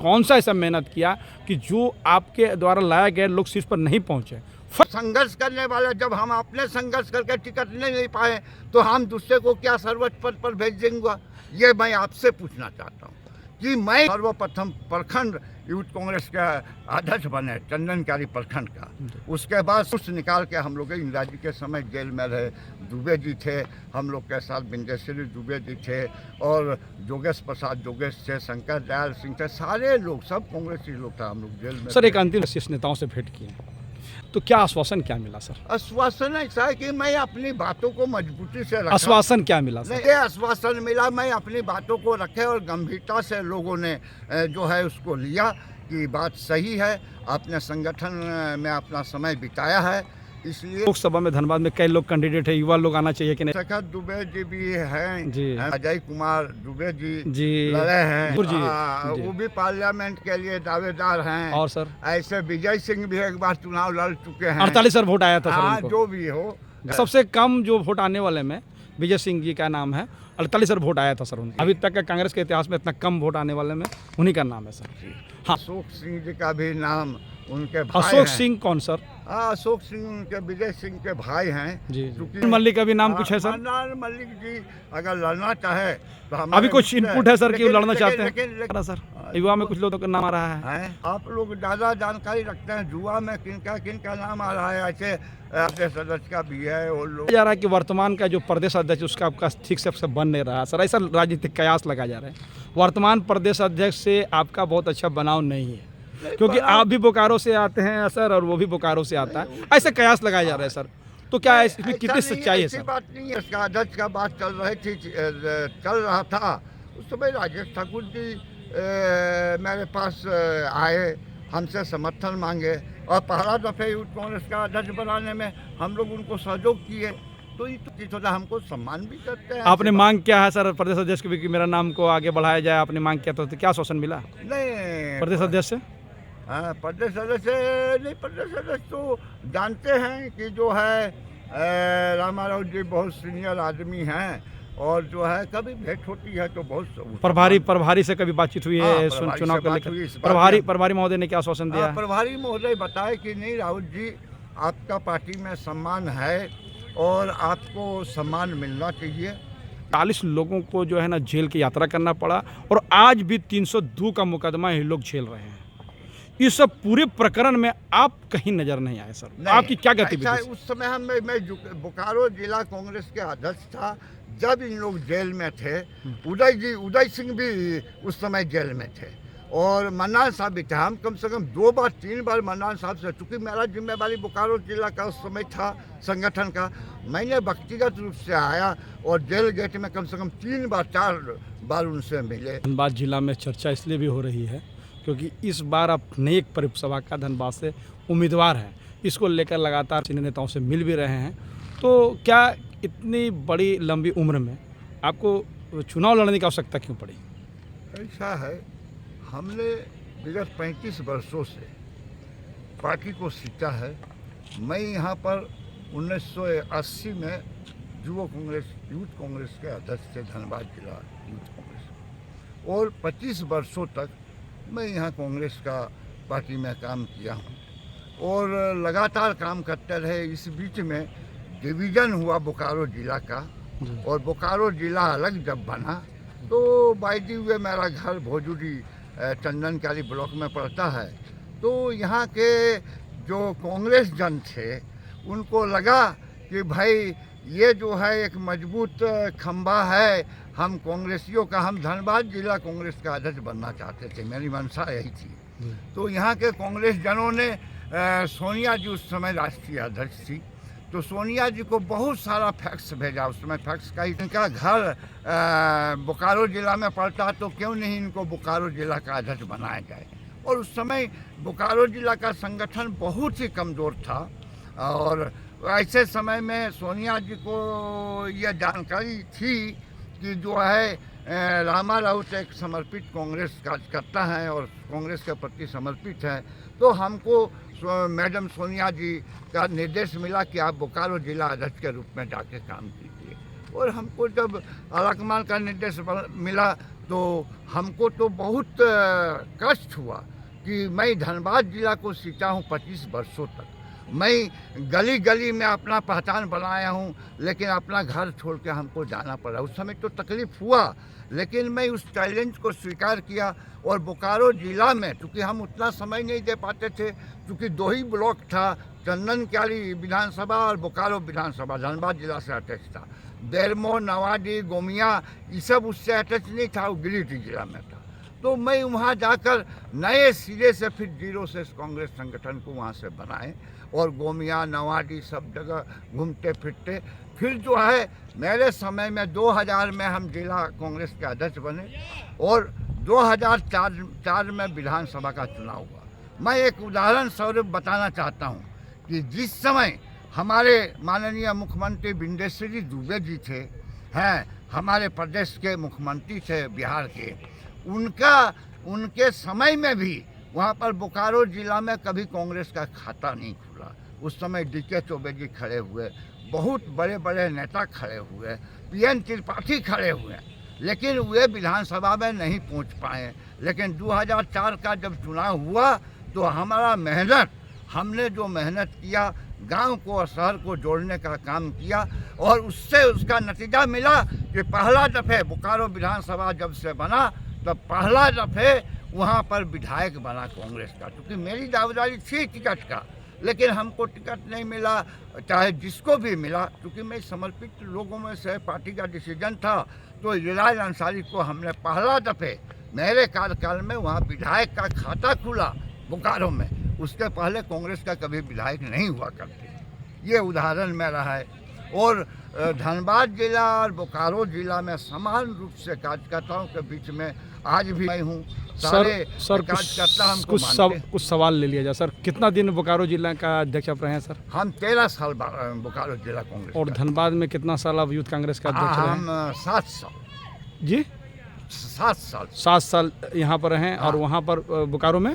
कौन सा ऐसा मेहनत किया कि जो आपके द्वारा लाया गया लोग शीर्ष पर नहीं पहुंचे? संघर्ष करने वाले जब हम अपने संघर्ष करके टिकट नहीं ले पाए तो हम दूसरे को क्या सर्वोच्च पद पर भेज देंगे? ये मैं आपसे पूछना चाहता हूँ कि मैं सर्वप्रथम प्रखंड यूथ कांग्रेस का अध्यक्ष बने, चंदनकारी प्रखंड का। उसके बाद कुछ निकाल के हम लोग इंदिरा जी के समय जेल में रहे, दुबे जी थे हम लोग के साथ, बिंदेश्वरी दुबे जी थे और जोगेश प्रसाद जोगेश थे, शंकर दयाल सिंह थे, सारे लोग सब कांग्रेसी लोग थे। हम लोग जेल में सर एक अंतिम शीर्ष नेताओं से भेंट किए तो क्या आश्वासन क्या मिला सर? आश्वासन ऐसा है कि मैं अपनी बातों को मजबूती से रखा। आश्वासन क्या मिला सर? ये आश्वासन मिला, मैं अपनी बातों को रखे और गंभीरता से लोगों ने जो है उसको लिया कि बात सही है, अपने संगठन में अपना समय बिताया है। इसलिए लोकसभा में धनबाद में कई लोग कैंडिडेट है, युवा लोग आना चाहिए कि नहीं? शेखर दुबे जी भी हैं जी, अजय कुमार दुबे जी जी लड़े हैं जी, वो भी पार्लियामेंट के लिए दावेदार हैं। और सर ऐसे विजय सिंह भी एक बार चुनाव लड़ चुके हैं। 48 सर वोट आया था सर हाँ, उनको। जो भी हो, सबसे कम जो वोट आने वाले में विजय सिंह जी का नाम है, 48 सर वोट आया था सर उनका। अभी तक का कांग्रेस के इतिहास में इतना कम वोट आने वाले में उन्हीं का नाम है सर। हाँ, अशोक सिंह जी का भी नाम उनके भाई अशोक हैं। सिंह कौन सर? अशोक सिंह उनके विजय सिंह के भाई हैं। जी, क्योंकि मल्लिक का भी नाम कुछ है सर? मनोहर मल्लिक जी अगर लड़ना चाहे तो हमारे अभी कुछ मुझसे- इनपुट है सर कि वो लड़ना चाहते हैं? लेकिन सर युवा में कुछ लोगों का नाम आ रहा है। हैं? आप लोग ज़्यादा जानकारी रखते हैं जुआ में किनका नाम आ रहा है। ऐसे प्रदेश अध्यक्ष का भी है वो लोग। जा रहा है कि वर्तमान का जो प्रदेश अध्यक्ष उसका आपका ठीक से बन नहीं रहा सर, ऐसा राजनीतिक कयास लगा जा रहा है। वर्तमान प्रदेश अध्यक्ष से आपका बहुत अच्छा बनाव नहीं है, क्योंकि आप भी बोकारो से आते हैं सर और वो भी बोकारो से आता है, ऐसे कयास लगाया जा रहा है सर। तो क्या इसमें कितनी सच्चाई है ऐसी सर? बात नहीं है। इसका अध्यक्ष का बात चल रहा था उस समय राजेश ठाकुर जी मेरे पास आए, हमसे समर्थन मांगे और पहला दफे यूथ कांग्रेस का अध्यक्ष बनाने में हम लोग उनको सहयोग किए। तो ये थोड़ा हमको सम्मान भी करते हैं। आपने मांग किया है सर प्रदेश अध्यक्ष की कि मेरा नाम को आगे बढ़ाया जाए, आपने मांग किया तो क्या आश्वासन मिला नहीं प्रदेश अध्यक्ष से? हाँ, प्रदेश सदस्य नहीं, प्रदेश सदस्य तो जानते हैं कि जो है रामाराव जी बहुत सीनियर आदमी हैं और जो है कभी भेंट होती है तो बहुत। प्रभारी से कभी बातचीत हुई है प्रभारी चुनाव से को बात हुई, लेकर? इस बात में। प्रभारी महोदय ने क्या आश्वासन दिया? प्रभारी महोदय बताए कि नहीं राहुल जी, आपका पार्टी में सम्मान है और आपको सम्मान मिलना चाहिए। 40 लोगों को जो है ना जेल की यात्रा करना पड़ा और आज भी 302 का मुकदमा ये लोग झेल रहे हैं। इस सब पूरे प्रकरण में आप कहीं नजर नहीं आए सर, आपकी क्या गतिविधि? उस समय मैं बोकारो जिला कांग्रेस के अध्यक्ष था जब इन लोग जेल में थे। उदय सिंह भी उस समय जेल में थे और मन्नान साहब भी थे। हम कम से कम 2-3 बार मन्नान साहब से, चूँकि मेरा जिम्मेवारी बोकारो जिला का उस समय था संगठन का, मैंने व्यक्तिगत रूप से आया और जेल गेट में कम से कम 3-4 बार उनसे मिले। धनबाद जिला में चर्चा इसलिए भी हो रही है क्योंकि इस बार आप नेक परिसभा का धनबाद से उम्मीदवार हैं, इसको लेकर लगातार सीनियर नेताओं से मिल भी रहे हैं। तो क्या इतनी बड़ी लंबी उम्र में आपको चुनाव लड़ने की आवश्यकता क्यों पड़ी? ऐसा है, हमने विगत 35 वर्षों से पार्टी को सींचा है। मैं यहाँ पर 1980 में यूथ कांग्रेस के अध्यक्ष थे, धनबाद जिला यूथ कांग्रेस, और 25 वर्षों तक मैं यहाँ कांग्रेस का पार्टी में काम किया हूँ और लगातार काम करते रहे। इस बीच में डिवीज़न हुआ बोकारो जिला का और बोकारो जिला अलग जब बना तो बायदी हुए मेरा घर भोजूरी चंदनकारी ब्लॉक में पड़ता है। तो यहाँ के जो कांग्रेस जन थे उनको लगा कि भाई ये जो है एक मजबूत खंबा है, हम कांग्रेसियों का, हम धनबाद जिला कांग्रेस का अध्यक्ष बनना चाहते थे, मेरी मंशा यही थी। तो यहाँ के कांग्रेस जनों ने सोनिया जी उस समय राष्ट्रीय अध्यक्ष थी, तो सोनिया जी को बहुत सारा फैक्स भेजा। उस समय फैक्स का इनका घर बोकारो जिला में पड़ता तो क्यों नहीं इनको बोकारो जिला का अध्यक्ष बनाया जाए। और उस समय बोकारो जिला का संगठन बहुत ही कमज़ोर था और ऐसे समय में सोनिया जी को यह जानकारी थी कि जो है रामा राउत एक समर्पित कांग्रेस कार्यकर्ता हैं और कांग्रेस के प्रति समर्पित हैं। तो हमको मैडम सोनिया जी का निर्देश मिला कि आप बोकारो जिला अध्यक्ष के रूप में जाके काम कीजिए। और हमको जब आलाकमान का निर्देश मिला तो हमको तो बहुत कष्ट हुआ कि मैं धनबाद जिला को सींचा हूँ 25 वर्षों तक। मैं गली गली में अपना पहचान बनाया हूँ, लेकिन अपना घर छोड़ के हमको जाना पड़ा। उस समय तो तकलीफ़ हुआ, लेकिन मैं उस चैलेंज को स्वीकार किया। और बोकारो जिला में चूँकि हम उतना समय नहीं दे पाते थे, क्योंकि 2 ही ब्लॉक था, चंदन क्यारी विधानसभा और बोकारो विधानसभा धनबाद जिला से अटैच था। बेरमो, नवाडी, गोमिया ये सब उससे अटैच नहीं था, वो गिरिडीह जिला में था। तो मैं वहाँ जाकर नए सिरे से फिर जीरो से कांग्रेस संगठन को वहाँ से बनाए और गोमिया, नवाडी सब जगह घूमते फिरते फिर जो है मेरे समय में 2000 में हम जिला कांग्रेस के अध्यक्ष बने और 2004 में विधानसभा का चुनाव हुआ। मैं एक उदाहरण स्वरूप बताना चाहता हूँ कि जिस समय हमारे माननीय मुख्यमंत्री बिंदेश्वरी दुबे जी थे, हैं हमारे प्रदेश के मुख्यमंत्री थे बिहार के, उनके समय में भी वहाँ पर बोकारो जिला में कभी कांग्रेस का खाता नहीं खुला। उस समय DK चौबे जी खड़े हुए, बहुत बड़े बड़े नेता खड़े हुए, PN त्रिपाठी खड़े हुए, लेकिन वे विधानसभा में नहीं पहुँच पाए। लेकिन 2004 का जब चुनाव हुआ तो हमारा हमने जो मेहनत किया, गांव को और शहर को जोड़ने का काम किया और उससे उसका नतीजा मिला कि पहला दफ़े बोकारो विधानसभा जब से बना तब पहला दफ़े वहाँ पर विधायक बना कांग्रेस का। क्योंकि मेरी दावेदारी थी टिकट का, लेकिन हमको टिकट नहीं मिला, चाहे जिसको भी मिला, क्योंकि मैं समर्पित लोगों में से पार्टी का डिसीजन था। तो इलाज अंसारी को हमने पहला दफ़े मेरे कार्यकाल में वहाँ विधायक का खाता खुला बोकारो में। उसके पहले कांग्रेस का कभी विधायक नहीं हुआ करते। ये उदाहरण मेरा है। और धनबाद जिला और बोकारो जिला में समान रूप से कार्यकर्ताओं के बीच में आज भी मैं हूँ। सर कुछ सवाल ले लिया जाए। सर कितना दिन बोकारो जिला का अध्यक्ष आप रहे हैं सर? हम 13 साल बोकारो जिला कांग्रेस। और धनबाद में कितना साल आप यूथ कांग्रेस का अध्यक्ष रहे? हम 7 साल। जी 7 साल यहाँ पर हैं। और वहाँ पर बोकारो में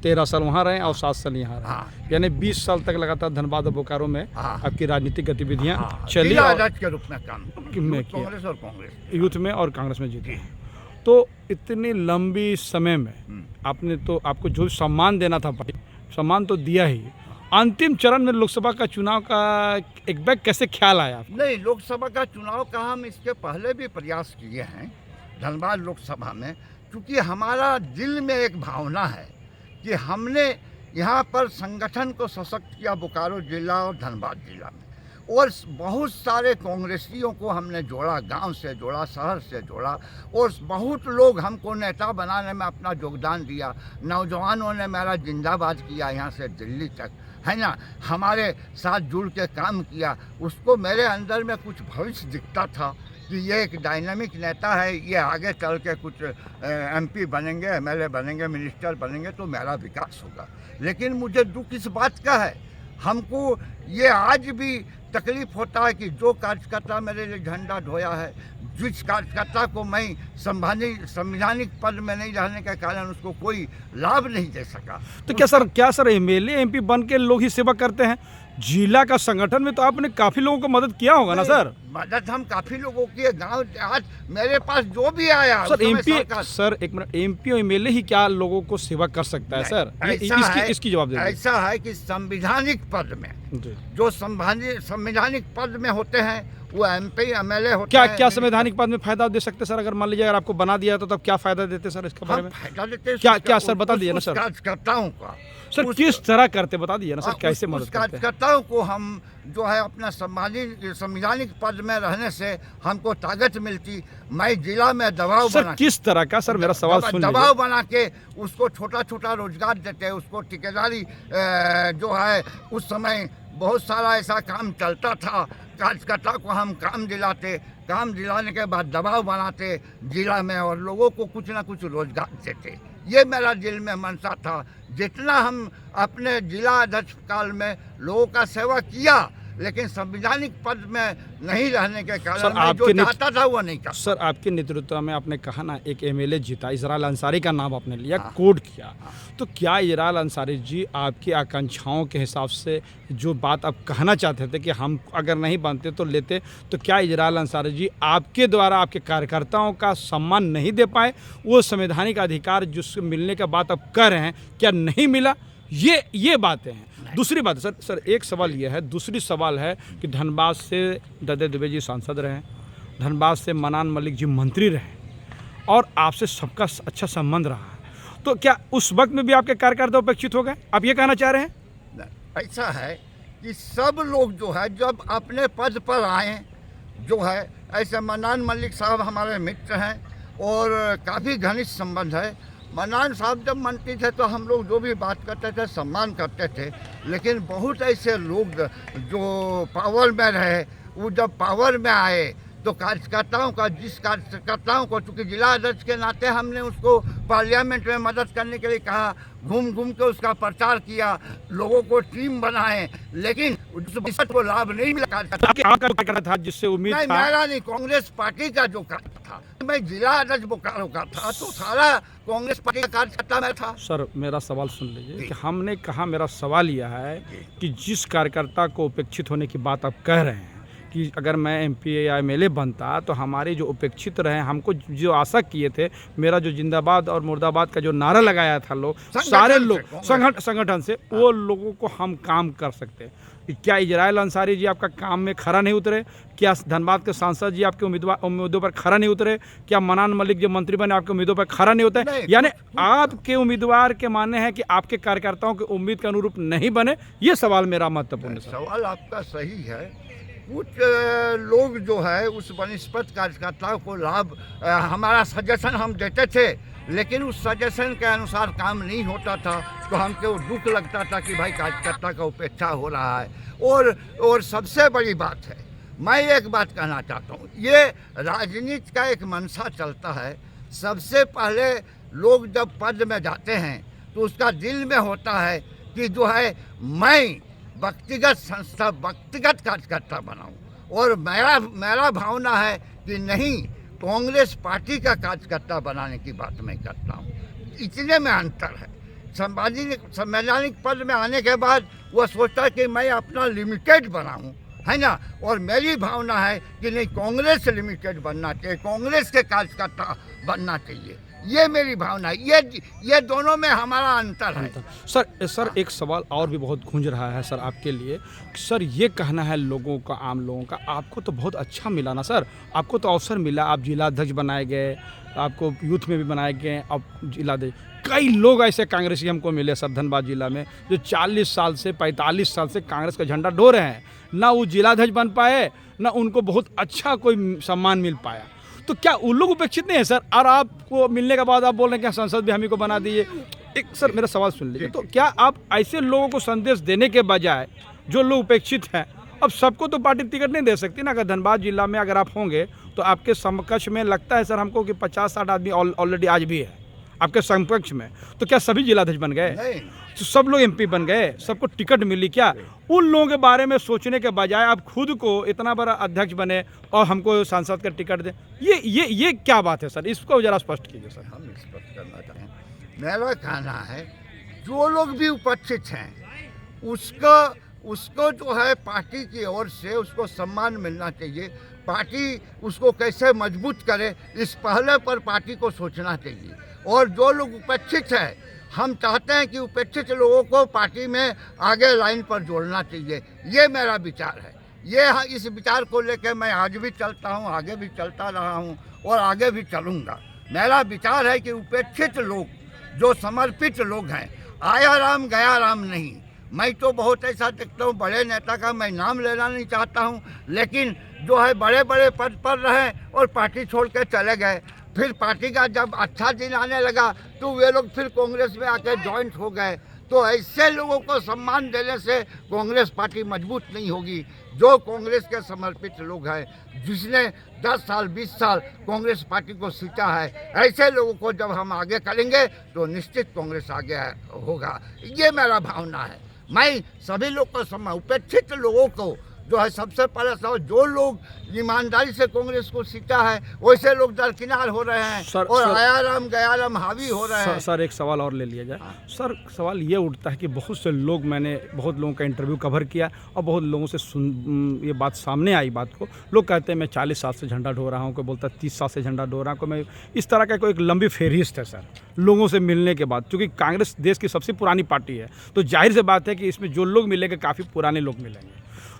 13 साल वहाँ रहे और 7 साल यहाँ रहे। यानी 20 साल तक लगातार धनबाद और बोकारो में आपकी राजनीतिक गतिविधियाँ चली और के रूप में काम कांग्रेस और कांग्रेस यूथ में और कांग्रेस में जीती। तो इतनी लंबी समय में आपने तो आपको जो सम्मान देना था पार्टी सम्मान तो दिया ही। अंतिम चरण में लोकसभा का चुनाव का एक बैग कैसे ख्याल आया? नहीं, लोकसभा का चुनाव का हम इसके पहले भी प्रयास किए हैं धनबाद लोकसभा में, क्योंकि हमारा दिल में एक भावना है कि हमने यहाँ पर संगठन को सशक्त किया बोकारो जिला और धनबाद जिला में, और बहुत सारे कांग्रेसियों को हमने जोड़ा, गांव से जोड़ा, शहर से जोड़ा, और बहुत लोग हमको नेता बनाने में अपना योगदान दिया। नौजवानों ने मेरा जिंदाबाद किया यहाँ से दिल्ली तक, है ना, हमारे साथ जुड़ के काम किया। उसको मेरे अंदर में कुछ भविष्य दिखता था कि ये एक डायनामिक नेता है, ये आगे चल के कुछ MP बनेंगे, MLA बनेंगे, मिनिस्टर बनेंगे तो मेरा विकास होगा। लेकिन मुझे दुख इस बात का है, हमको ये आज भी तकलीफ होता है कि जो कार्यकर्ता मेरे लिए झंडा ढोया है, जिस कार्यकर्ता को मैं संवैधानिक पद में नहीं रहने के कारण उसको कोई लाभ नहीं दे सका। तो क्या सर MLA MP बन के लोग ही सेवा करते हैं? जिला का संगठन में तो आपने काफी लोगों को मदद किया होगा ना सर? मदद हम काफी लोगों की, गांव आज मेरे पास जो भी आया सर एक मिनट, MP और MLA ही क्या लोगों को सेवा कर सकता है सर? इसकी जवाब दीजिए। ऐसा है कि संवैधानिक पद में जो संवैधानिक पद में होते हैं वो MP MLA होते हैं। क्या संवैधानिक पद में फायदा दे सकते सर? अगर मान लीजिए अगर आपको बना दिया तो तब क्या फायदा देते सर? इसके बारे में फायदा देते क्या सर बता दिए ना सर। कार्यकर्ताओं का सर किस तरह करते बता दिए ना सर, कैसे मदद करते हैं? कार्यकर्ताओं को हम जो है अपना संवैधानिक पद में रहने से हमको ताकत मिलती। मैं जिला में दबाव सर किस तरह का? सर मेरा सवाल सुन लीजिए। दबाव बना के उसको छोटा छोटा रोजगार देते, उसको ठेकेदारी जो है उस समय बहुत सारा ऐसा काम चलता था, कार्यकर्ता को हम काम दिलाते, काम दिलाने के बाद दबाव बनाते जिला में और लोगों को कुछ ना कुछ रोजगार देते। ये मेरा दिल में मनसा था। जितना हम अपने जिला अध्यक्ष काल में लोगों का सेवा किया, लेकिन संवैधानिक पद में नहीं रहने के सर, कारण मैं आपके जो चाहता था वो नहीं कर सर आपके नेतृत्व में आपने कहा ना एक एमएलए जीता, इजराइल अंसारी का नाम आपने लिया, हाँ। कोट किया, तो क्या इजराइल अंसारी जी आपकी आकांक्षाओं के हिसाब से जो बात आप कहना चाहते थे कि हम अगर नहीं बनते तो लेते, तो क्या इजराइल अंसारी जी आपके द्वारा आपके कार्यकर्ताओं का सम्मान नहीं दे पाए? वो संवैधानिक अधिकार जिससे मिलने का बात आप कह रहे हैं, क्या नहीं मिला? ये बातें हैं। दूसरी बात सर एक सवाल ये है, दूसरी सवाल है कि धनबाद से ददे दुबे जी सांसद रहे, धनबाद से मनान मलिक जी मंत्री रहे और आपसे सबका अच्छा संबंध रहा है, तो क्या उस वक्त में भी आपके कार्यकर्ता उपेक्षित हो गए? आप ये कहना चाह रहे हैं? नहीं, ऐसा है कि सब लोग जो है जब अपने पद पर आए जो है, ऐसे मनान मलिक साहब हमारे मित्र हैं और काफ़ी घनिष्ठ संबंध है। मनान साहब जब मंत्री थे तो हम लोग जो भी बात करते थे सम्मान करते थे, लेकिन बहुत ऐसे लोग जो पावर में रहे, वो जब पावर में आए तो कार्यकर्ताओं का, जिस कार्यकर्ताओं को, चूँकि जिला अध्यक्ष के नाते हमने उसको पार्लियामेंट में मदद करने के लिए कहा, घूम घूम के उसका प्रचार किया, लोगों को टीम बनाए, लेकिन उस को लाभ नहीं मिला। कार्यकर्ता था जिससे उम्मीद नहीं, था? मेरा नहीं, कांग्रेस पार्टी का जो कार्यकर्ता था, मैं जिला अध्यक्ष बोकारो का था, तो सारा कांग्रेस पार्टी का कार्यकर्ता मैं था। सर मेरा सवाल सुन लीजिए कि हमने कहा, मेरा सवाल यह है कि जिस कार्यकर्ता को उपेक्षित होने की बात आप कह रहे हैं कि अगर मैं एमपी या एमएलए बनता तो हमारे जो उपेक्षित रहे, हमको जो आशा किए थे, मेरा जो जिंदाबाद और मुर्दाबाद का जो नारा लगाया था लोग, सारे लोग संगठन से, वो लोगों को हम काम कर सकते हैं। क्या इजराइल अंसारी जी आपका काम में खरा नहीं उतरे? क्या धनबाद के सांसद जी आपके उम्मीदों पर खरा नहीं उतरे? क्या मनान मलिक जो मंत्री बने आपके उम्मीदों पर खरा नहीं उतरे? यानी आपके उम्मीदवार के मानने हैं कि आपके कार्यकर्ताओं की उम्मीद के अनुरूप नहीं बने? ये सवाल मेरा महत्वपूर्ण है। सवाल आपका सही है। कुछ लोग जो है उस बनिस्पत कार्यकर्ताओं को लाभ, हमारा सजेशन हम देते थे, लेकिन उस सजेशन के अनुसार काम नहीं होता था, तो हमको दुख लगता था कि भाई कार्यकर्ता का उपेक्षा हो रहा है। और सबसे बड़ी बात है, मैं एक बात कहना चाहता हूँ, ये राजनीति का एक मंशा चलता है। सबसे पहले लोग जब पद में जाते हैं तो उसका दिल में होता है कि जो है मैं व्यक्तिगत संस्था, व्यक्तिगत कार्यकर्ता बनाऊं, और मेरा भावना है कि नहीं, कांग्रेस पार्टी का कार्यकर्ता बनाने की बात मैं करता हूं। इतने में अंतर है। संवैधानिक पद में आने के बाद वह सोचता है कि मैं अपना लिमिटेड बनाऊं, है ना, और मेरी भावना है कि नहीं, कांग्रेस लिमिटेड बनना चाहिए, कांग्रेस के कार्यकर्ता बनना चाहिए। ये मेरी भावना है। ये दोनों में हमारा अंतर है। सर एक सवाल और भी बहुत गूंज रहा है सर आपके लिए। सर ये कहना है लोगों का, आम लोगों का, आपको तो बहुत अच्छा मिला ना सर, आपको तो अवसर मिला, आप जिला अध्यक्ष बनाए गए, आपको यूथ में भी बनाए गए, अब जिला अध्यक्ष। कई लोग ऐसे कांग्रेसी हमको मिले सर धनबाद जिला में जो 40 साल से 45 साल से कांग्रेस का झंडा ढो रहे हैं, ना वो जिलाध्यक्ष बन पाए, ना उनको बहुत अच्छा कोई सम्मान मिल पाया। तो क्या उन लोग उपेक्षित नहीं है सर? और आपको मिलने के बाद आप बोल रहे हैं कि संसद भी हम ही को बना दीजिए। एक सर मेरा सवाल सुन लीजिए, तो क्या आप ऐसे लोगों को संदेश देने के बजाय जो लोग उपेक्षित हैं, अब सबको तो पार्टी टिकट नहीं दे सकती ना? अगर धनबाद जिला में अगर आप होंगे तो आपके समकक्ष में लगता है सर हमको कि 50-60 आदमी ऑलरेडी आज भी है आपके समकक्ष में, तो क्या सभी जिलाध्यक्ष बन गए? तो सब लोग एमपी बन गए, सबको टिकट मिली? क्या उन लोगों के बारे में सोचने के बजाय आप खुद को इतना बड़ा अध्यक्ष बने और हमको सांसद का टिकट दें, ये क्या बात है सर? इसको जरा स्पष्ट कीजिए सर। हम स्पष्ट करना चाहें, मेरा कहना है जो लोग भी उपस्थित हैं उसको जो है पार्टी की ओर से उसको सम्मान मिलना चाहिए। पार्टी उसको कैसे मजबूत करे, इस पहले पर पार्टी को सोचना चाहिए। और जो लोग उपेक्षित हैं, हम चाहते हैं कि उपेक्षित लोगों को पार्टी में आगे लाइन पर जोड़ना चाहिए। ये मेरा विचार है। इस विचार को लेकर मैं आज भी चलता हूँ, आगे भी चलता रहा हूँ और आगे भी चलूँगा। मेरा विचार है कि उपेक्षित लोग, जो समर्पित लोग हैं, आया राम गया राम नहीं। मैं तो बहुत ऐसा देखता हूँ, बड़े नेता का मैं नाम लेना नहीं चाहता हूँ, लेकिन जो है बड़े बड़े पद पर रहे और पार्टी छोड़ के चले गए। फिर पार्टी का जब अच्छा दिन आने लगा तो वे लोग फिर कांग्रेस में आकर ज्वाइंट हो गए। तो ऐसे लोगों को सम्मान देने से कांग्रेस पार्टी मजबूत नहीं होगी। जो कांग्रेस के समर्पित लोग हैं, जिसने 10 साल 20 साल कांग्रेस पार्टी को सींचा है, ऐसे लोगों को जब हम आगे करेंगे तो निश्चित कांग्रेस आगे होगा। ये मेरा भावना है। मैं सभी लोग को उपेक्षित लोगों को जो है सबसे पहले सवाल, जो लोग ईमानदारी से कांग्रेस को सीता है वैसे लोग दरकिनार हो रहे हैं और आयाराम गयाराम हावी हो रहे हैं। सर एक सवाल और ले लिया जाए। सर सवाल ये उठता है कि बहुत से लोग, मैंने बहुत लोगों का इंटरव्यू कवर किया और बहुत लोगों से ये बात सामने आई, बात को लोग कहते हैं मैं 40 साल से झंडा ढो रहा हूँ, कोई बोलता है 30 साल से झंडा ढो रहा हूँ, कोई मैं इस तरह का कोई एक लंबी फहरिस्त है सर लोगों से मिलने के बाद। क्योंकि कांग्रेस देश की सबसे पुरानी पार्टी है, तो जाहिर सी बात है कि इसमें जो लोग मिलेंगे काफ़ी पुराने लोग मिलेंगे।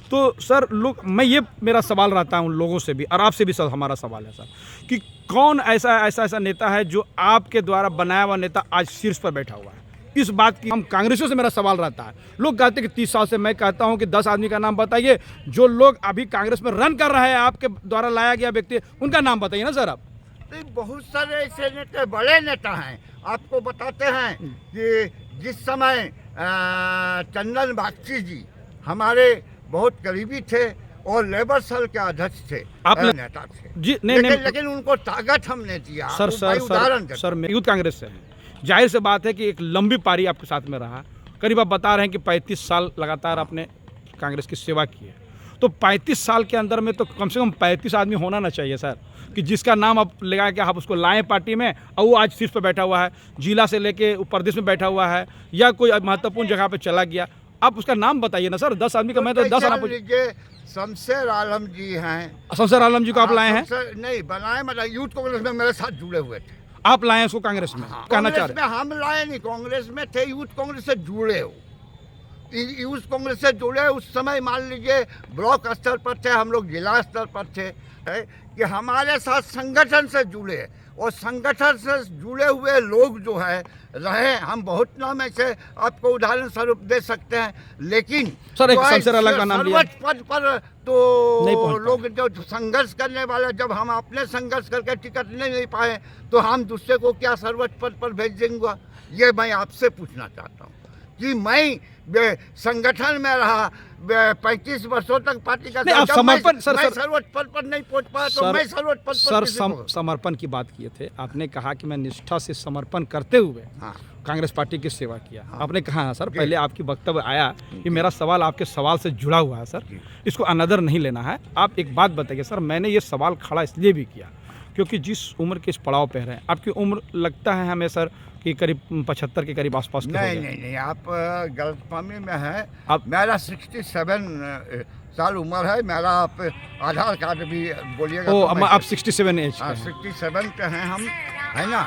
तो सर लोग, मैं ये मेरा सवाल रहता है उन लोगों से भी और आपसे भी सर हमारा सवाल है सर कि कौन ऐसा नेता है जो आपके द्वारा बनाया हुआ नेता आज शीर्ष पर बैठा हुआ है। इस बात की हम कांग्रेसियों से मेरा सवाल रहता है। लोग कहते हैं कि 30 साल से, मैं कहता हूं कि 10 आदमी का नाम बताइए जो लोग अभी कांग्रेस में रन कर रहे हैं, आपके द्वारा लाया गया व्यक्ति, उनका नाम बताइए ना सर आप। बहुत सारे ऐसे नेता, बड़े नेता हैं, आपको बताते हैं कि जिस समय चंदन बागची जी हमारे बहुत करीबी थे और लेबर सेल के अध्यक्ष थे, नेता थे जी, लेकिन उनको ताकत हमने दिया। सर मैं यूथ कांग्रेस से हैं, जाहिर सी बात है कि एक लंबी पारी आपके साथ में रहा। करीब आप बता रहे हैं कि 35 साल लगातार आपने कांग्रेस की सेवा की है, तो 35 साल के अंदर में तो कम से कम 35 आदमी होना ना चाहिए सर, कि जिसका नाम आप लगा के आप उसको लाएं पार्टी में और वो आज शीर्ष पर बैठा हुआ है, जिला से लेके प्रदेश में बैठा हुआ है या कोई महत्वपूर्ण जगह पे चला गया, आप उसका नाम बताइए ना सर। 10 आदमी का मैं तो 10 आदमी। शमशेर आलम जी हैं। शमशेर आलम जी को आप लाए हैं? नहीं बनाए, मतलब यूथ कांग्रेस में मेरे साथ जुड़े हुए थे। आप लाए हैं उसको कांग्रेस में? कहना चाह रहे हैं हम लाए नहीं, कांग्रेस में थे, यूथ कांग्रेस से जुड़े हो, यूथ कांग्रेस से जुड़े। उस समय मान लीजिए ब्लॉक स्तर पर थे हम लोग, जिला स्तर पर थे, है कि हमारे साथ संगठन से जुड़े और संगठन से जुड़े हुए लोग जो है रहे। हम बहुत नाम ऐसे आपको उदाहरण स्वरूप दे सकते हैं, लेकिन सर एक शमशेर आलम का नाम लिया, पद पर तो लोग जो संघर्ष करने वाले, जब हम अपने संघर्ष करके टिकट नहीं ले पाए तो हम दूसरे को क्या सर्वोच्च पद पर भेज देंगे। ये मैं आपसे पूछना चाहता हूँ कि मैं संगठन में रहा 35 वर्षों तक पार्टी का, आप समर्पण सर्वोच्च पद पर नहीं पहुंच पाया तो मैं सर्वोच्च पद पर समर्पण की बात किए थे आपने, कहा कि मैं निष्ठा से समर्पण करते हुए कांग्रेस पार्टी की सेवा किया। आपने कहा है सर, पहले आपकी वक्तव्य आया कि मेरा सवाल आपके सवाल से जुड़ा हुआ है सर, इसको अनदर नहीं लेना है। आप एक बात बताइए सर, मैंने ये सवाल खड़ा इसलिए भी किया क्योंकि जिस उम्र के इस पड़ाव पे रहे हैं, आपकी उम्र लगता है हमें सर कि करीब 75 के करीब आसपास की। नहीं, आप गलतफहमी में हैं। अब मेरा 67 साल उम्र है मेरा। आप आधार कार्ड भी बोलिएगा तो आप 67 एज? 67 के हैं हम, है ना।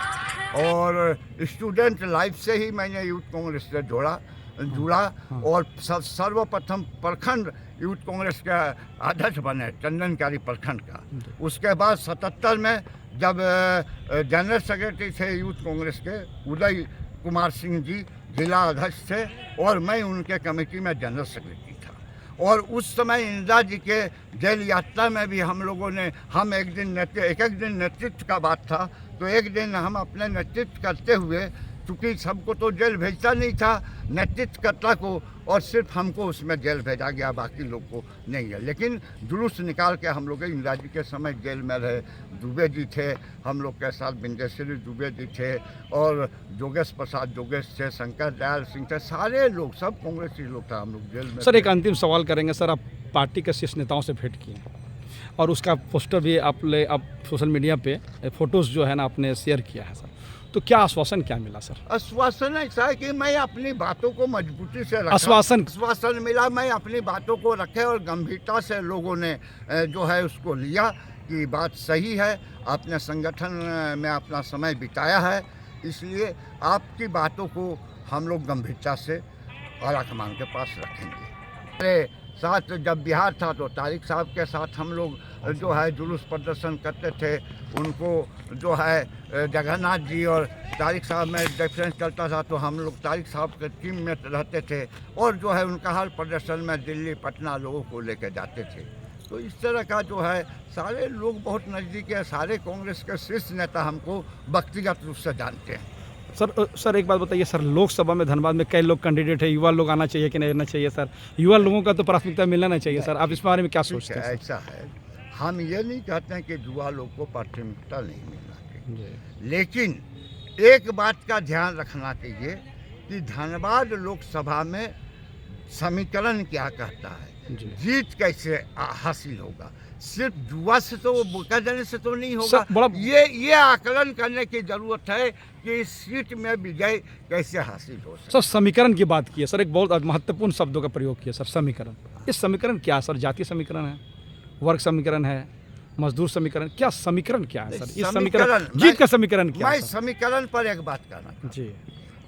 और स्टूडेंट लाइफ से ही मैंने यूथ कांग्रेस से जुड़ा और सर्वप्रथम प्रखंड यूथ कांग्रेस का अध्यक्ष बने, चंदनकारी प्रखंड का। उसके बाद 77 में जब जनरल सेक्रेटरी थे यूथ कांग्रेस के, उदय कुमार सिंह जी जिला अध्यक्ष थे और मैं उनके कमेटी में जनरल सेक्रेटरी था। और उस समय इंदिरा जी के जेल यात्रा में भी हम लोगों ने, हम एक दिन नेतृत्व का बात था, तो एक दिन हम अपने नेतृत्व करते हुए, चूँकि सबको तो जेल भेजता नहीं था, नेतृत्वकर्ता को और सिर्फ हमको उसमें जेल भेजा गया, बाकी लोग को नहीं है। लेकिन जुलूस निकाल के हम लोग इंदिरा जी के समय जेल में रहे। दुबे जी थे हम लोग के साथ, बिंदेश्वरी दुबे जी थे और जोगेश प्रसाद जोगेश थे, शंकर दयाल सिंह थे, सारे लोग, सब कांग्रेसी लोग थे, हम लोग जेल में। सर एक अंतिम सवाल करेंगे सर, आप पार्टी के शीर्ष नेताओं से भेंट किए और उसका पोस्टर भी आप सोशल मीडिया पे फोटोज़ जो है ना आपने शेयर किया है सर, तो क्या आश्वासन क्या मिला सर? आश्वासन ऐसा है कि मैं अपनी बातों को मजबूती से रखा। आश्वासन मिला, मैं अपनी बातों को रखे और गंभीरता से लोगों ने जो है उसको लिया कि बात सही है, आपने संगठन में अपना समय बिताया है, इसलिए आपकी बातों को हम लोग गंभीरता से आला कमान के पास रखेंगे। मेरे साथ जब बिहार था तो तारिक साहब के साथ हम लोग जो है जुलूस प्रदर्शन करते थे, उनको जो है जगन्नाथ जी और तारिक साहब में डिफरेंस चलता था तो हम लोग तारिक साहब के टीम में रहते थे और जो है उनका हर प्रदर्शन में दिल्ली पटना लोगों को लेकर जाते थे। तो इस तरह का जो है सारे लोग बहुत नज़दीक है, सारे कांग्रेस के शीर्ष नेता हमको व्यक्तिगत रूप से जानते हैं। सर एक बात बताइए सर, लोकसभा में धनबाद में कई लोग कैंडिडेट है, युवा लोग आना चाहिए कि नहीं आना चाहिए सर? युवा लोगों का तो प्राथमिकता मिलना नहीं चाहिए सर, आप इस बारे में क्या सोचते हैं? ऐसा है, हम ये नहीं कहते हैं कि युवा लोग को प्राथमिकता नहीं मिलना चाहिए, लेकिन एक बात का ध्यान रखना चाहिए कि धनबाद लोकसभा में समीकरण क्या कहता है। जी। जीत कैसे हासिल होगा। सिर्फ जुआ से तो वो बोका देने से तो नहीं होगा। सर, बड़ा ये आकलन करने की जरूरत है कि इस सीट में विजय कैसे हासिल हो सकता। सर समीकरण की बात की है सर, एक बहुत महत्वपूर्ण शब्दों का प्रयोग किया सर, समीकरण। इस समीकरण क्या है सर? जातीय समीकरण है, वर्ग समीकरण है, मजदूर समीकरण, क्या समीकरण क्या है सर? इस समीकरण जीत का समीकरण क्या मैं है सर? समीकरण पर एक बात कहना जी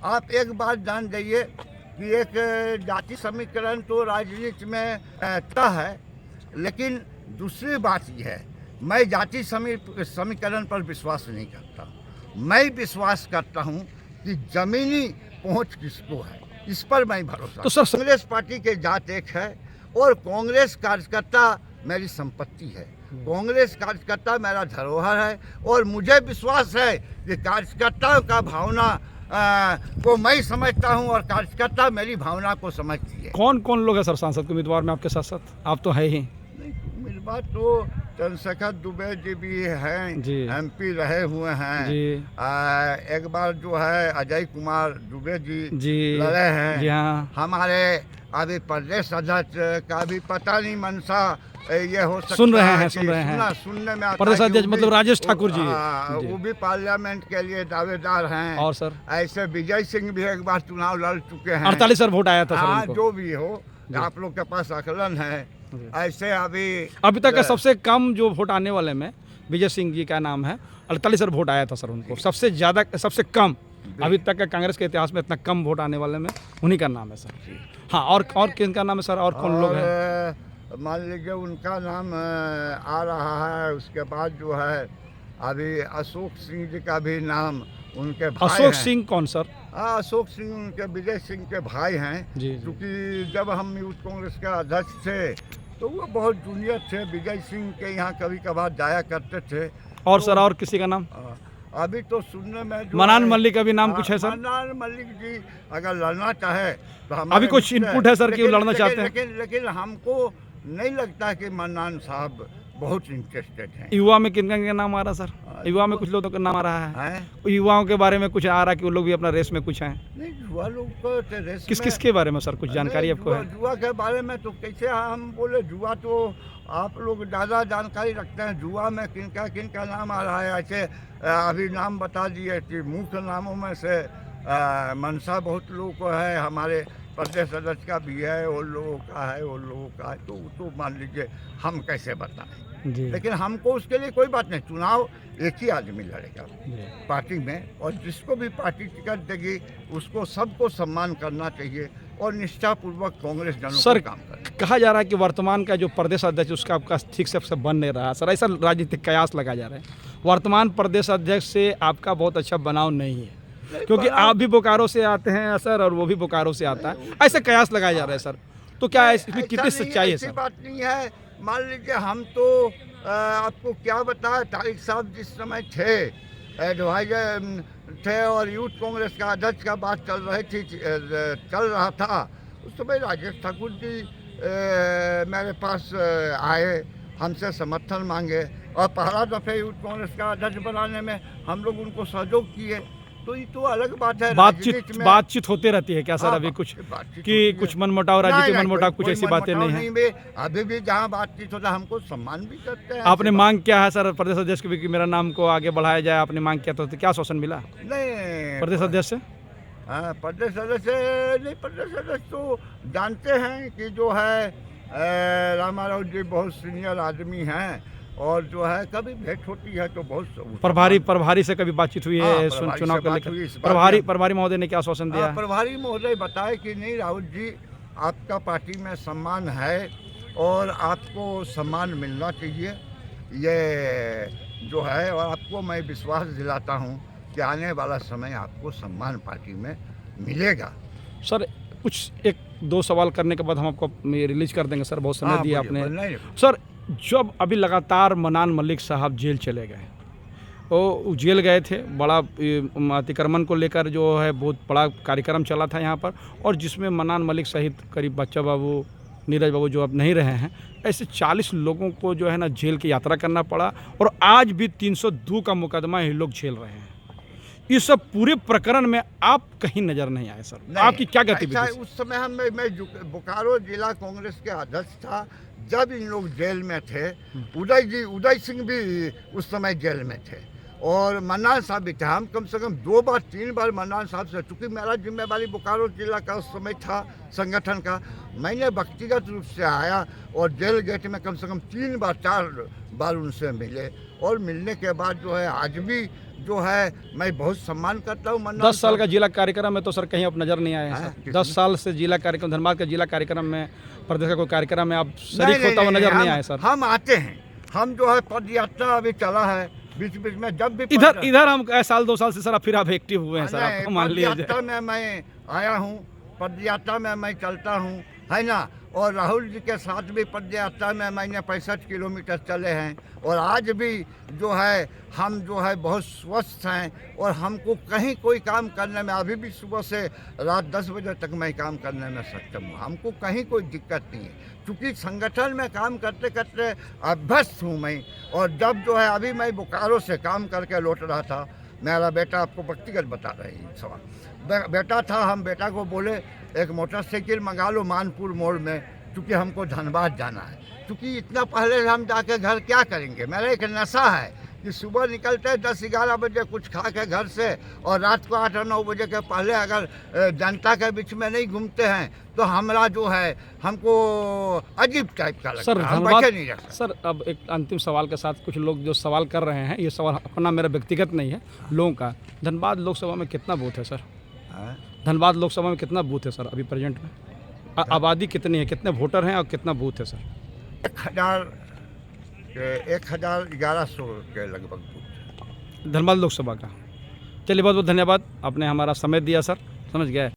आप एक बात जान जाइए कि एक जाति समीकरण तो राजनीति में तय है, लेकिन दूसरी बात यह है, मैं जाति समीकरण पर विश्वास नहीं करता। मैं विश्वास करता हूं कि जमीनी पहुंच किसको है, इस पर मैं भरोसा। तो सर कांग्रेस पार्टी के जात एक है और कांग्रेस कार्यकर्ता मेरी संपत्ति है, कांग्रेस कार्यकर्ता मेरा धरोहर है और मुझे विश्वास है कि कार्यकर्ताओं का भावना को मैं समझता हूं और कार्यकर्ता मेरी भावना को समझती है। कौन कौन लोग हैं सर सांसद के उम्मीदवार में आपके साथ साथ? आप तो है ही। उम्मीदवार तो चंद्रशेखर दुबे जी भी हैं जी। MP रहे हुए हैं जी एक बार जो है अजय कुमार दुबे जी जी लड़े हैं। जी हाँ। हमारे अभी प्रदेश अध्यक्ष का भी पता नहीं मनसा ये हो सकता सुन रहे हैं, है सुन रहे हैं। सुनने में आता प्रदेश है कि अध्यक्ष वो भी- मतलब राजेश ठाकुर जी। जी। वो भी पार्लियामेंट के लिए दावेदार हैं। और सर ऐसे विजय सिंह भी एक बार चुनाव लड़ चुके हैं। 48 सर वोट आया था सर हाँ, उनको। जो भी हो, आप लोग के पास आकलन है। जी। ऐसे अभी तक का सबसे कम जो वोट आने वाले में विजय सिंह जी का नाम है, 48 सर वोट आया था सर उनको। सबसे ज़्यादा, सबसे कम अभी तक का कांग्रेस के इतिहास में इतना कम वोट आने वाले में उन्हीं का नाम है सर। हाँ, और किनका नाम है सर? और कौन लोग हैं? मान लीजिए उनका नाम आ रहा है। उसके बाद जो है अभी अशोक सिंह जी का भी नाम, उनके भाई अशोक हैं। सिंह कौन सर? हाँ, अशोक सिंह उनके विजय सिंह के भाई हैं। जी जी। क्योंकि जब हम यूथ कांग्रेस के अध्यक्ष थे तो वो बहुत जूनियर थे। विजय सिंह के यहाँ कभी कभार जाया करते थे। और सर और किसी का नाम? अभी तो सुनने में जो मनान है- मल्लिक का भी नाम कुछ है सर? मनान मल्लिक जी अगर लड़ना चाहे तो हम अभी कुछ इनपुट है सर कि वो लड़ना चाहते हैं? लेकिन हमको नहीं लगता कि मन्नान साहब बहुत इंटरेस्टेड हैं। युवा में किनका किनका नाम आ रहा है सर? युवा में कुछ लोगों का नाम आ रहा है। हैं? युवाओं के बारे में कुछ आ रहा है कि वो लोग भी अपना रेस में कुछ हैं? नहीं, जुआ लोग को तो रेस किस में- किस के बारे में सर कुछ जानकारी नहीं, आपको जुआ- है? जुआ के बारे में तो कैसे हम बोले। जुआ तो आप लोग ज़्यादा जानकारी रखते हैं। जुआ में किनका नाम आ रहा है। ऐसे अभी नाम बता दिए कि मुख्य नामों में से मनसा बहुत लोगों को है, हमारे प्रदेश अध्यक्ष का भी है, और लोगों का है, और लोगों का है। तो मान लीजिए हम कैसे बताएं। जी लेकिन हमको उसके लिए कोई बात नहीं। चुनाव एक ही आदमी लड़ेगा जी। पार्टी में, और जिसको भी पार्टी टिकट देगी उसको सबको सम्मान करना चाहिए और निष्ठापूर्वक कांग्रेस जनों सर, को काम करना। कहा जा रहा है कि वर्तमान का जो प्रदेश अध्यक्ष उसका आपका ठीक से बन नहीं रहा सर, ऐसा राजनीतिक कयास लगा जा रहा है। वर्तमान प्रदेश अध्यक्ष से आपका बहुत अच्छा बनाव नहीं है, क्योंकि आप भी बोकारो से आते हैं सर और वो भी बोकारो से आता है, ऐसे कयास लगाया जा रहा है सर। तो क्या इसमें कितनी सच्चाई है ऐसी सर? बात नहीं है। मान लीजिए हम तो आपको क्या बताएं, तारिक साहब जिस समय थे एडवाइजर थे और यूथ कांग्रेस का अध्यक्ष का बात चल रहा था, उस समय राजेश ठाकुर जी मेरे पास आए, हमसे समर्थन मांगे और पहला दफे यूथ कांग्रेस का अध्यक्ष बनाने में हम लोग उनको सहयोग किए। तो ये तो अलग बात है। राजनीति में- बातचीत होते रहती है क्या सर? हाँ, अभी कुछ बातचीत कि होती कुछ है। मनमुटाव, राजनीतिक नहीं, मनमुटाव, कोई- कुछ कोई ऐसी बातें मनमुटाव नहीं है? बे। अभी भी जहाँ बातचीत होता है हमको सम्मान भी करते हैं। आपने ऐसी मांग क्या है सर प्रदेश अध्यक्ष की भी कि मेरा नाम को आगे बढ़ाया जाए? आपने मांग किया तो क्या आश्वासन मिला बात नहीं। प्रदेश अध्यक्ष से? हाँ, प्रदेश सदस्य नहीं, प्रदेश सदस्य तो जानते हैं कि जो है रामाराव जी बहुत सीनियर आदमी हैं, और जो है कभी भेंट होती है तो बहुत प्रभारी से कभी बातचीत हुई हाँ, है प्रभारी चुनाव से को बात हुई लेकर? इस बात में। प्रभारी महोदय ने क्या आश्वासन दिया है? प्रभारी महोदय बताए कि नहीं राहुल जी, आपका पार्टी में सम्मान है और आपको सम्मान मिलना चाहिए, ये जो है। और आपको मैं विश्वास दिलाता हूँ कि आने वाला समय आपको सम्मान पार्टी में मिलेगा। सर कुछ एक दो सवाल करने के बाद हम आपको रिलीज कर देंगे सर, बहुत समय हाँ, दिया बोलिए, आपने। नहीं, सर जब अभी लगातार मनान मलिक साहब जेल चले गए, वो जेल गए थे, बड़ा अतिक्रमण को लेकर जो है बहुत बड़ा कार्यक्रम चला था यहाँ पर, और जिसमें मनान मलिक सहित करीब बच्चा बाबू, नीरज बाबू जो अब नहीं रहे हैं, ऐसे 40 लोगों को जो है ना जेल की यात्रा करना पड़ा, और आज भी 302 का मुकदमा ये लोग झेल रहे हैं। इस सब पूरे प्रकरण में आप कहीं नजर नहीं आए सर, नहीं, आपकी क्या ऐसा गतिविधि है, थी? उस समय मैं बोकारो जिला कांग्रेस के अध्यक्ष था जब इन लोग जेल में थे। उदय सिंह भी उस समय जेल में थे और मन्नान साहब भी थे। हम कम से कम 2 बार 3 बार मन्नान साहब से, चूँकि मेरा जिम्मेवारी बोकारो जिला का उस समय था संगठन का, मैंने व्यक्तिगत रूप से आया और जेल गेट में कम से कम 3 बार 4 बार उनसे मिले और मिलने के बाद जो है आज भी जो है मैं बहुत सम्मान करता हूँ मन्नान 10 साल का जिला कार्यक्रम में तो सर कहीं आप नजर नहीं आए हैं हाँ, सर। किसमें? 10 साल से जिला कार्यक्रम, धनबाद का जिला कार्यक्रम में, प्रदेश का कोई कार्यक्रम में आप नहीं, शरीक होता हुआ नहीं, नजर नहीं हम- आए सर। हम आते हैं, हम जो है पद यात्रा अभी चला है बीच बीच में, जब भी इधर हम साल 2 साल से सर फिर आप एक्टिव हुए हैं सर, नहीं, आपको मान पद लीजिए। यात्रा में मैं आया हूँ, पद यात्रा में मैं चलता हूँ, है ना। और राहुल जी के साथ भी पद यात्रा में मैंने 65 किलोमीटर चले हैं और आज भी जो है हम जो है बहुत स्वस्थ हैं और हमको कहीं कोई काम करने में, अभी भी सुबह से रात 10 बजे तक मैं काम करने में सक्षम हूँ, हमको कहीं कोई दिक्कत नहीं है, क्योंकि संगठन में काम करते करते अभ्यस्त हूँ मैं। और जब जो है अभी मैं बोकारो से काम करके लौट रहा था, मेरा बेटा, आपको व्यक्तिगत बता रहे हैं सवाल, बेटा था, हम बेटा को बोले एक मोटरसाइकिल मंगा लो मानपुर मोड़ में, क्योंकि हमको धनबाद जाना है, क्योंकि इतना पहले हम जाके घर क्या करेंगे। मेरा एक नशा है कि सुबह निकलते हैं 10-11 बजे कुछ खा के घर से और रात को 8-9 बजे के पहले अगर जनता के बीच में नहीं घूमते हैं तो हमारा जो है हमको अजीब टाइप का लगता सर है, हम धनबाद, बचे नहीं रहते। सर अब एक अंतिम सवाल के साथ कुछ लोग जो सवाल कर रहे हैं, ये सवाल अपना मेरा व्यक्तिगत नहीं है, लोगों का, धनबाद लोकसभा में कितना बूथ है सर? हाँ? धनबाद लोकसभा में कितना बूथ है सर अभी प्रेजेंट में? आबादी कितनी है, कितने वोटर हैं और कितना बूथ है सर? 1100 के लगभग बूथ। धनबाद लोकसभा का। चलिए बहुत बहुत धन्यवाद, आपने हमारा समय दिया सर, समझ गए।